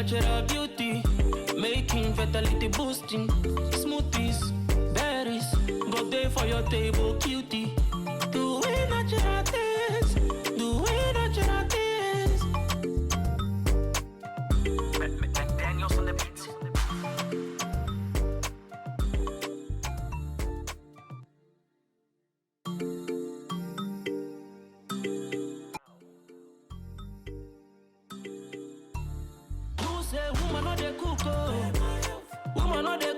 natural beauty, making fertility boosting. Smoothies, berries, go there for your table, cutie. Do we natural things? Do we natural things? Daniels on the beat. Who say woman no dey cook oh? Woman no dey